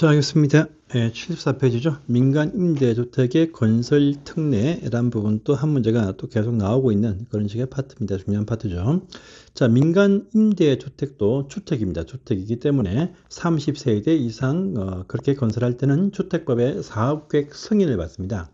자, 알겠습니다. 74페이지죠. 민간 임대주택의 건설 특례라는 부분 또 한 문제가 또 계속 나오고 있는 그런 식의 파트입니다. 중요한 파트죠. 자, 민간 임대주택도 주택입니다. 주택이기 때문에 30세대 이상 그렇게 건설할 때는 주택법의 사업계획 승인을 받습니다.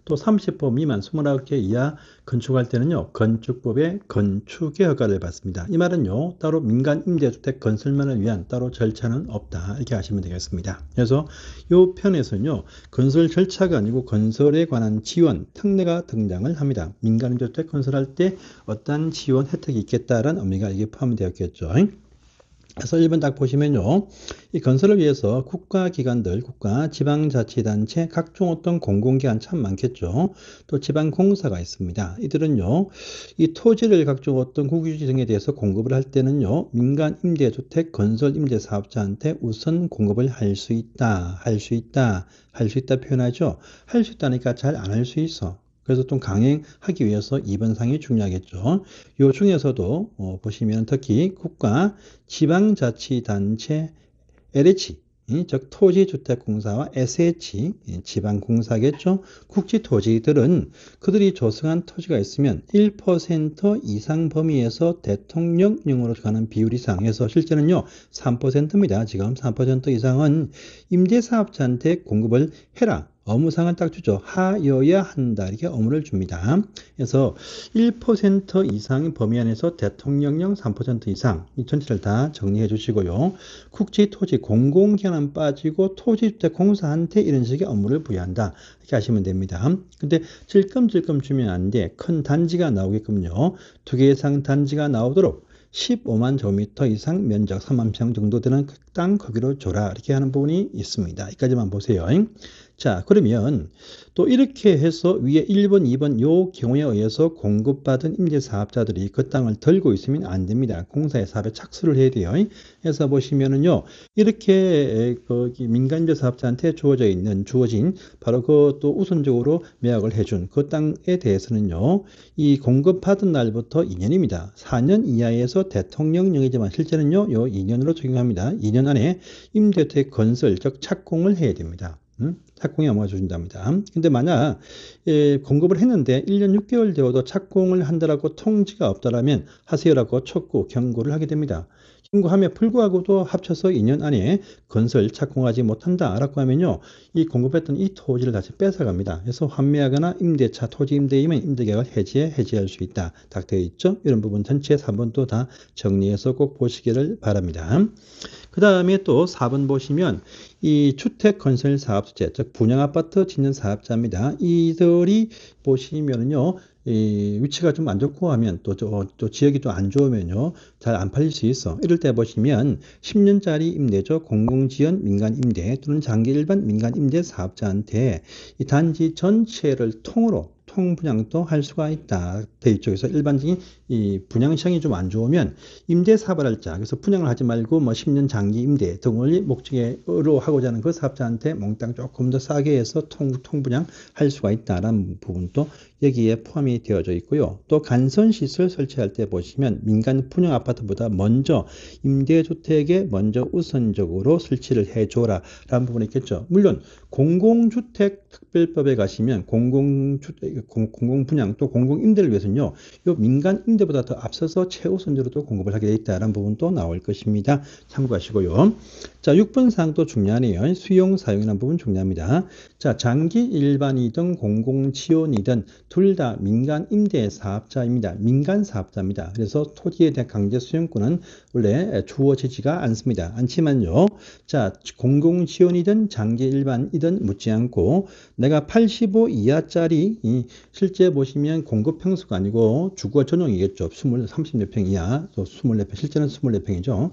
또 30호 미만 29개 이하 건축할 때는요, 건축법의 건축의 허가를 받습니다. 이 말은요, 따로 민간 임대주택 건설만을 위한 따로 절차는 없다. 이렇게 아시면 되겠습니다. 그래서 이 편에서는요, 건설 절차가 아니고 건설에 관한 지원, 특례가 등장을 합니다. 민간 임대주택 건설할 때 어떤 지원 혜택이 있겠다라는 의미가 이게 포함되었겠죠. 그래서 1번 딱 보시면요. 이 건설을 위해서 국가기관들, 국가, 지방자치단체, 각종 어떤 공공기관 참 많겠죠. 또 지방공사가 있습니다. 이들은요, 이 토지를 각종 어떤 국유지 등에 대해서 공급을 할 때는요, 민간 임대주택 건설 임대사업자한테 우선 공급을 할 수 있다, 할 수 있다, 할 수 있다 표현하죠. 할 수 있다니까 잘 안 할 수 있어. 그래서 또 강행하기 위해서 2번 상이 중요하겠죠. 요 중에서도 보시면 특히 국가, 지방자치단체, LH, 즉 토지주택공사와 SH, 지방공사겠죠. 국지토지들은 그들이 조성한 토지가 있으면 1% 이상 범위에서 대통령령으로 가는 비율 이상에서 실제는요 3%입니다. 지금 3% 이상은 임대사업자한테 공급을 해라. 업무상을 딱 주죠. 하여야 한다. 이렇게 업무를 줍니다. 그래서 1% 이상의 범위 안에서 대통령령 3% 이상 이 전체를 다 정리해 주시고요. 국지, 토지, 공공기관은 빠지고 토지주택공사한테 이런 식의 업무를 부여한다. 이렇게 하시면 됩니다. 근데 질끔질끔 주면 안 돼. 큰 단지가 나오게끔요. 2개 이상 단지가 나오도록 15만 제곱미터 이상 면적 3만 평 정도 되는 땅 거기로 줘라. 이렇게 하는 부분이 있습니다. 여기까지만 보세요. 자, 그러면 또 이렇게 해서 위에 1번, 2번 요 경우에 의해서 공급받은 임대사업자들이 그 땅을 들고 있으면 안 됩니다. 공사의 사업에 착수를 해야 돼요. 그래서 보시면은요, 이렇게 민간 임대사업자한테 주어진 바로 그 또 우선적으로 매각을 해준 그 땅에 대해서는요, 이 공급받은 날부터 2년입니다. 4년 이하에서 대통령령이지만 실제는요, 요 2년으로 적용합니다. 2년 안에 임대주택 건설, 즉 착공을 해야 됩니다. 착공이 업무가 주신답니다. 근데 만약 공급을 했는데 1년 6개월 되어도 착공을 한다라고 통지가 없다라면 하세요라고 촉구, 경고를 하게 됩니다. 경고함에 불구하고도 합쳐서 2년 안에 건설 착공하지 못한다라고 하면요, 이 공급했던 이 토지를 다시 뺏어갑니다. 그래서 환매하거나 임대차, 토지 임대이면 임대계약을 해지할 수 있다. 딱 되어 있죠. 이런 부분 전체 3번도 다 정리해서 꼭 보시기를 바랍니다. 그 다음에 또 4번 보시면 이 주택건설사업체, 즉 분양아파트 짓는 사업자입니다. 이들이 보시면요, 이 위치가 좀 안 좋고 하면 또 지역이 좀 안 좋으면요, 잘 안 팔릴 수 있어. 이럴 때 보시면 10년짜리 임대죠. 공공지연 민간임대 또는 장기 일반 민간임대 사업자한테 이 단지 전체를 통분양도 할 수가 있다. 돼 있죠. 그래서 일반적인 이 분양 시장이 좀 안 좋으면 임대 사업을 할 자, 그래서 분양을 하지 말고 뭐 10년 장기 임대 등을 목적으로 하고자 하는 그 사업자한테 몽땅 조금 더 싸게 해서 통분양 할 수가 있다라는 부분도 여기에 포함이 되어져 있고요. 또 간선시설 설치할 때 보시면 민간 분양 아파트보다 먼저 임대주택에 먼저 우선적으로 설치를 해줘라 라는 부분이 있겠죠. 물론 공공주택 특별법에 가시면 공공분양 또 공공임대를 위해서는요, 이 민간 임대보다 더 앞서서 최우선적으로 공급을 하게 되어 있다는 부분도 나올 것입니다. 참고하시고요. 자, 6번 사항도 중요하네요. 수용, 사용이라는 부분 중요합니다. 자, 장기 일반이든 공공지원이든 둘 다 민간 임대 사업자입니다. 민간 사업자입니다. 그래서 토지에 대한 강제 수용권은 원래 주어지지가 않지만요. 자, 공공지원이든 장기 일반이든 묻지 않고 내가 85 이하짜리 실제 보시면 공급 평수가 아니고 주거 전용이겠죠. 30몇 평 이하, 또 24평, 실제는 24평이죠.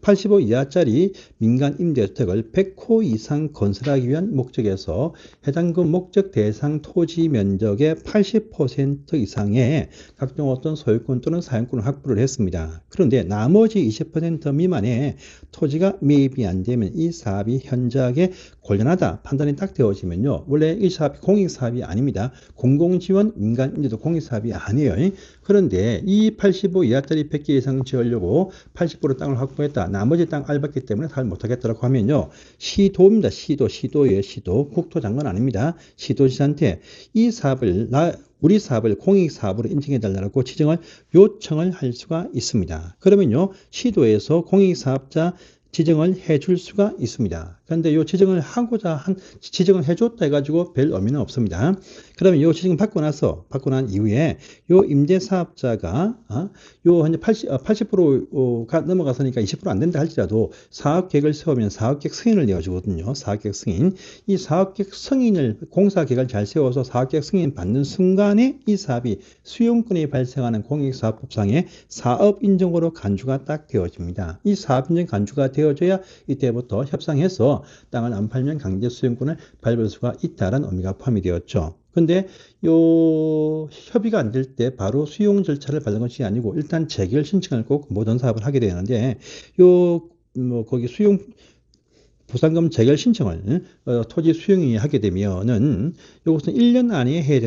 85 이하짜리 민간 임대주택을 100호 이상 건설하기 위한 목적에서 해당 그 목적 대상 토지 면적의 80% 이상의 각종 어떤 소유권 또는 사용권을 확보를 했습니다. 그런데 나머지 20% 미만의 토지가 매입이 안 되면 이 사업이 현저하게 곤란하다 판단이 딱 되어지면요, 원래 이 사업이 공익사업이 아닙니다. 사업입니다. 공공지원 민간임대도 공익사업이 아니에요. 그런데 이 85 이하짜리 100개 이상 지으려고 80% 땅을 확보했다. 나머지 땅 알았기 때문에 잘 못하겠다고 하면요. 시도입니다. 시도예요. 시도. 국토장관 아닙니다. 시도지사한테 이 사업을 우리 사업을 공익사업으로 인정해달라고 지정을 요청을 할 수가 있습니다. 그러면요, 시도에서 공익사업자 지정을 해줄 수가 있습니다. 그런데 이 지정을 지정을 해줬다 해가지고 별 의미는 없습니다. 그러면 이 지정 받고 난 이후에 요 임대사업자가 요 현재 80%가 넘어가서니까 20% 안 된다 할지라도 사업계획을 세우면 사업계획 승인을 내어주거든요. 사업계획 승인. 이 사업계획 승인을 공사계획을 잘 세워서 사업계획 승인 받는 순간에 이 사업이 수용권이 발생하는 공익사업법상의 사업인정으로 간주가 딱 되어집니다. 이 사업인정 간주가 되어져야 이때부터 협상해서 땅을 안 팔면 강제 수용권을 밟을 수가 있다는 의미가 포함이 되었죠. 근데 요 협의가 안 될 때 바로 수용 절차를 밟는 것이 아니고 일단 재결 신청을 꼭 모든 사업을 하게 되는데 거기 수용 부담금 재결 신청을 토지 수용이 하게 되면은 이것은 1년 안에 해야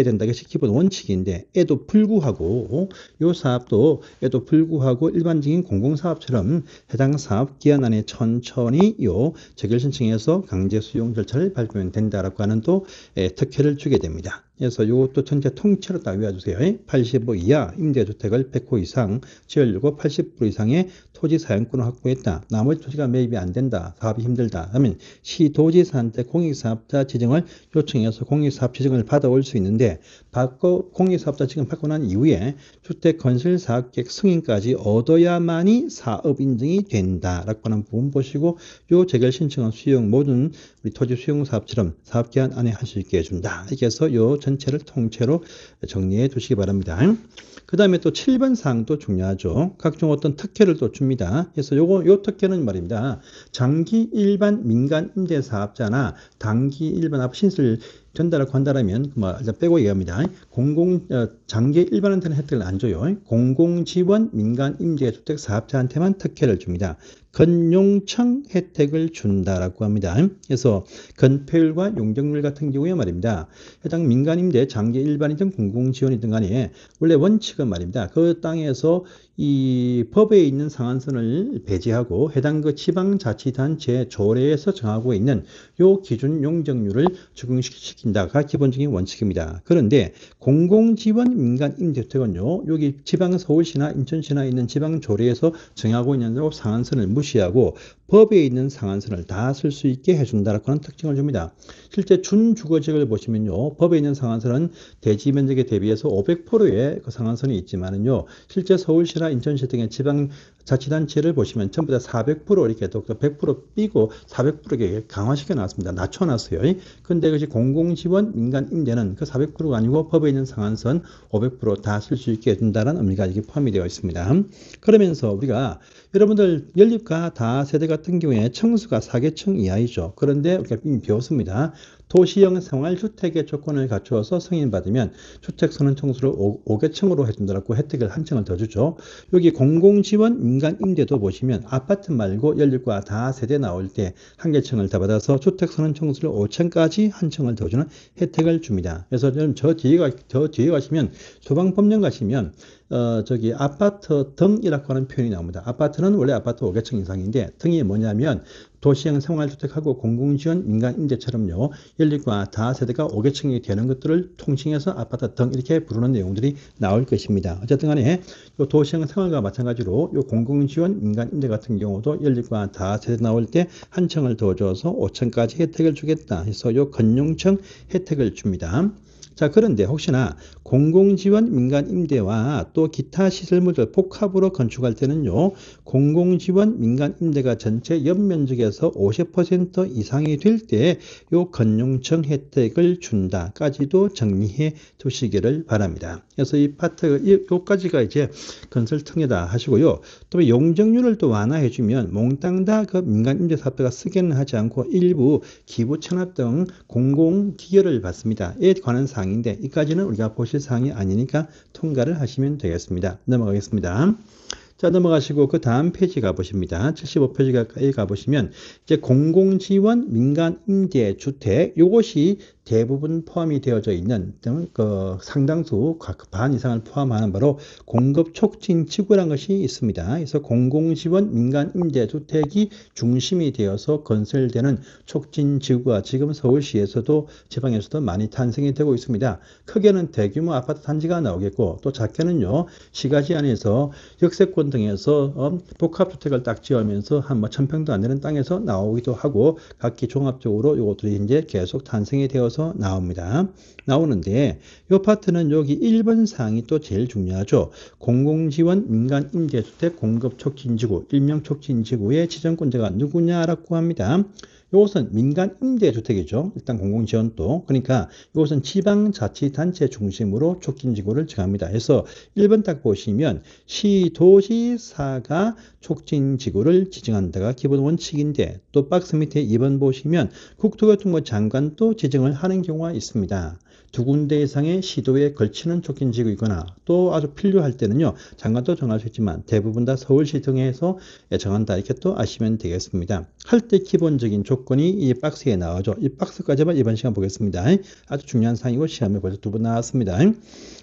된다. 이것이 기본 원칙인데 에도 불구하고 이 사업도 에도 불구하고 일반적인 공공사업처럼 해당 사업 기한 안에 천천히 요 재결 신청해서 강제 수용 절차를 밟으면 된다라고 하는 또 특혜를 주게 됩니다. 그래서 이것도 전체 통째로 딱 외워주세요. 85 이하 임대주택을 100호 이상 지으려고 80% 이상의 토지 사용권을 확보했다. 나머지 토지가 매입이 안 된다. 사업이 힘들다. 하면 시도지사한테 공익사업자 지정을 요청해서 공익사업 지정을 받아올 수 있는데 공익사업자 지정 받고 난 이후에 주택건설사업계획 승인까지 얻어야만이 사업 인정이 된다라고 하는 부분 보시고 요 재결 신청은 모든 우리 토지 수용사업처럼 사업기한 안에 할 수 있게 해준다. 이렇게 해서 요 전체를 통째로 정리해 두시기 바랍니다. 그 다음에 또 7번 사항도 중요하죠. 각종 어떤 특혜를 또 줍니다. 그래서 요 특혜는 말입니다. 장기 일반 민간 임대 사업자나 단기 일반 신설 전달하고 한다면 일단 빼고 얘기합니다. 장기 일반한테는 혜택을 안 줘요. 공공지원 민간 임대주택 사업자한테만 특혜를 줍니다. 건용청 혜택을 준다라고 합니다. 그래서 건폐율과 용적률 같은 경우에 말입니다. 해당 민간임대 장기 일반이든 공공지원이든 간에 원래 원칙은 말입니다. 그 땅에서 이 법에 있는 상한선을 배제하고 해당 그 지방자치단체 조례에서 정하고 있는 요 기준 용적률을 적용시킨다가 기본적인 원칙입니다. 그런데 공공지원 민간 임대주택은요, 여기 지방 서울시나 인천시나 있는 지방 조례에서 정하고 있는 상한선을 무시하고 법에 있는 상한선을 다 쓸 수 있게 해준다라고 하는 특징을 줍니다. 실제 준주거지역을 보시면요, 법에 있는 상한선은 대지 면적에 대비해서 500%의 그 상한선이 있지만은요, 실제 서울시나 인천시 등의 지방 자치단체를 보시면 전부 다 400% 이렇게 또 100% 삐고 400%게 강화시켜 놨습니다. 낮춰놨어요. 근데 그것이 공공지원 민간 임대는 그 400%가 아니고 법에 있는 상한선 500% 다 쓸 수 있게 해준다는 의미가 이게 포함이 되어 있습니다. 그러면서 우리가 여러분들 연립과 다세대 같은 경우에 층수가 4개층 이하이죠. 그런데 우리가 이미 배웠습니다. 도시형 생활주택의 조건을 갖추어서 승인받으면 주택선언 층수를 5개층으로 해준다고 혜택을 한 층을 더 주죠. 여기 공공지원 민간 임대도 보시면 아파트 말고 연립과 다세대 나올 때 한 개층을 더 받아서 주택선언 층수를 5층까지 한 층을 더 주는 혜택을 줍니다. 그래서 저 뒤에 가시면 소방법령 가시면 아파트 등이라고 하는 표현이 나옵니다. 아파트는 원래 아파트 5개층 이상인데 등이 뭐냐면 도시형 생활주택하고 공공지원 민간 임대처럼요, 연립과 다세대가 5개층이 되는 것들을 통칭해서 아파트 등 이렇게 부르는 내용들이 나올 것입니다. 어쨌든 간에 요 도시형 생활과 마찬가지로 요 공공지원 민간 임대 같은 경우도 연립과 다세대 나올 때 한 층을 더 줘서 5층까지 혜택을 주겠다 해서 요 건용층 혜택을 줍니다. 자, 그런데 혹시나 공공지원 민간 임대와 또 기타 시설물들 복합으로 건축할 때는요, 공공지원 민간 임대가 전체 연면적에서 50% 이상이 될 때 요 건용층 혜택을 준다까지도 정리해 두시기를 바랍니다. 그래서 이 파트 요까지가 이제 건설 특례다 하시고요. 또 용적률을 또 완화해 주면 몽땅 다 그 민간 임대 사업자가 쓰게는 하지 않고 일부 기부 체납 등 공공 기여를 받습니다. 에 관한 사항인데 이까지는 우리가 보실 사항이 아니니까 통과를 하시면 되겠습니다. 넘어가겠습니다. 자, 넘어가시고 그 다음 페이지 가보십니다. 75페이지에 가보시면 이제 공공지원 민간 임대주택 요것이 대부분 포함이 되어져 있는 그 상당수 반 이상을 포함하는 바로 공급촉진지구라는 것이 있습니다. 그래서 공공지원 민간 임대주택이 중심이 되어서 건설되는 촉진지구가 지금 서울시에서도 지방에서도 많이 탄생이 되고 있습니다. 크게는 대규모 아파트 단지가 나오겠고 또 작게는요 시가지 안에서 역세권 등에서 복합주택을 딱 지으면서 한 1000평도 안 되는 땅에서 나오기도 하고 각기 종합적으로 이것들이 이제 계속 탄생이 되어서 나오는데 이 파트는 여기 1번 사항이 또 제일 중요하죠. 공공지원 민간 임대주택 공급 촉진지구, 일명 촉진지구의 지정권자가 누구냐라고 합니다. 이것은 민간 임대주택이죠. 일단 공공지원도. 그러니까 이것은 지방자치단체 중심으로 촉진지구를 정합니다. 그래서 1번 딱 보시면 시도지사가 촉진지구를 지정한다가 기본 원칙인데 또 박스 밑에 2번 보시면 국토교통부 장관도 지정을 하는 경우가 있습니다. 두 군데 이상의 시도에 걸치는 촉진지구이거나 또 아주 필요할 때는요 장관도 정할 수 있지만 대부분 다 서울시 등에서 정한다 이렇게 또 아시면 되겠습니다. 할 때 기본적인 조건이 이 박스에 나오죠. 이 박스까지만 이번 시간 보겠습니다. 아주 중요한 사항이고 시험에 벌써 2번 나왔습니다.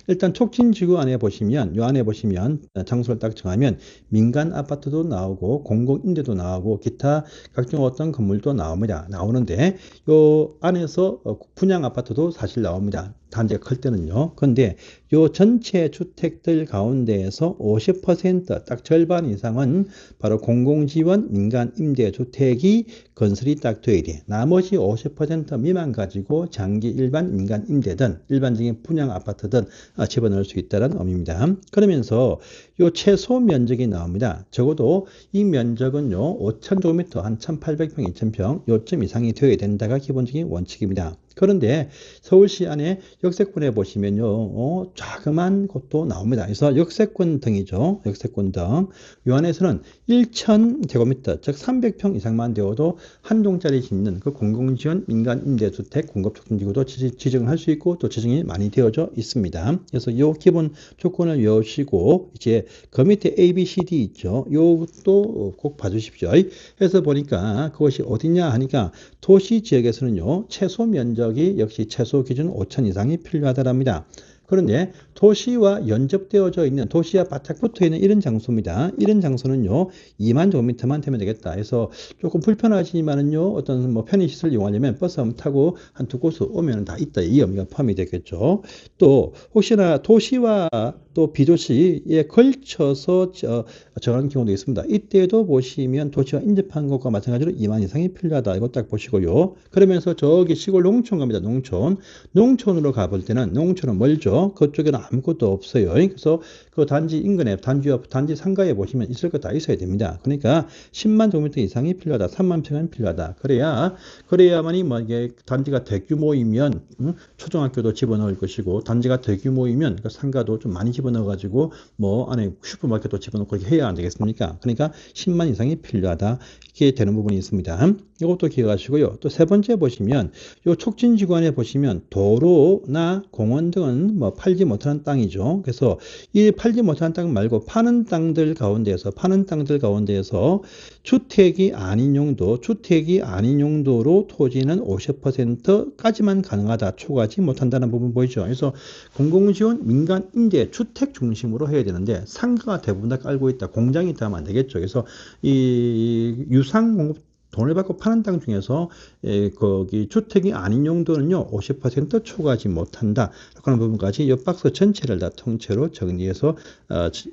일단 촉진지구 안에 보시면 이 안에 보시면 장소를 딱 정하면 민간 아파트도 나오고 공공임대도 나오고 기타 각종 어떤 건물도 나오는데 이 안에서 분양 아파트도 사실 나옵니다. 단지가 클 때는요. 그런데 요 전체 주택들 가운데에서 50% 딱 절반 이상은 바로 공공지원 민간 임대주택이 건설이 딱 돼야 돼. 나머지 50% 미만 가지고 장기 일반 민간 임대든 일반적인 분양 아파트든 집어넣을 수 있다는 의미입니다. 그러면서 요 최소 면적이 나옵니다. 적어도 이 면적은요 5,000제곱미터 한 1,800평, 2,000평 요점 이상이 되어야 된다가 기본적인 원칙입니다. 그런데 서울시 안에 역세권에 보시면요, 자그만 곳도 나옵니다. 그래서 역세권 등이죠. 역세권 등. 이 안에서는 1,000제곱미터, 즉 300평 이상만 되어도 한 동짜리 짓는 그 공공지원 민간 임대주택 공급촉진지구도 지정을 할 수 있고 또 지정이 많이 되어져 있습니다. 그래서 이 기본 조건을 외우시고 이제 그 밑에 A, B, C, D 있죠. 이것도 꼭 봐주십시오. 해서 보니까 그것이 어디냐 하니까 도시 지역에서는요, 최소 면적이 역시 최소 기준 5,000 이상이 필요하다랍니다. 그런데 도시와 연접되어져 있는 도시와 바짝 붙어 있는 이런 장소입니다. 이런 장소는요 2만 제곱미터만 되면 되겠다. 그래서 조금 불편하지만은요 어떤 뭐 편의시설 이용하려면 버스 한번 타고 한 두 곳을 오면 다 있다. 이 의미가 포함이 되겠죠. 또 혹시나 도시와 또 비도시에 걸쳐서 정하는 경우도 있습니다. 이때도 보시면 도시와 인접한 것과 마찬가지로 2만 이상이 필요하다. 이거 딱 보시고요. 그러면서 저기 시골 농촌 갑니다. 농촌으로 가볼 때는 농촌은 멀죠. 그쪽에는 아무것도 없어요. 그래서 그 단지 인근에 단지 상가에 보시면 있을 거 다 있어야 됩니다. 그러니까 10만 제곱미터 이상이 필요하다. 3만 평은 필요하다. 그래야만이 뭐 이게 단지가 대규모이면 초등학교도 집어넣을 것이고 단지가 대규모이면 그 상가도 좀 많이 집어넣어 가지고 뭐 안에 슈퍼마켓도 집어넣고 이렇게 해야 안 되겠습니까? 그러니까 10만 이상이 필요하다. 이게 되는 부분이 있습니다. 이것도 기억하시고요. 또 세 번째 보시면 요 촉진지구안에 보시면 도로나 공원 등은 뭐 팔지 못하는 땅이죠. 그래서 이 팔지 못하는 땅 말고 파는 땅들 가운데에서 주택이 아닌 용도로 토지는 50%까지만 가능하다. 초과하지 못한다는 부분 보이죠. 그래서 공공지원 민간 임대 주택 중심으로 해야 되는데 상가가 대부분 다 깔고 있다. 공장이 있다 하면 안 되겠죠. 그래서 이 유상 공급 돈을 받고 파는 땅 중에서 거기 주택이 아닌 용도는요 50% 초과하지 못한다. 그런 부분까지 이 박스 전체를 다 통째로 정리해서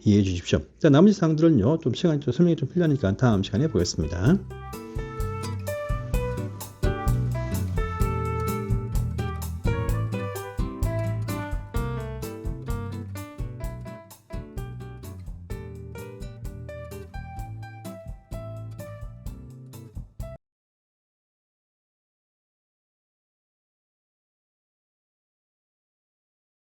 이해해 주십시오. 자, 나머지 사항들은요 좀 시간이 좀 설명이 좀 필요하니까 다음 시간에 보겠습니다.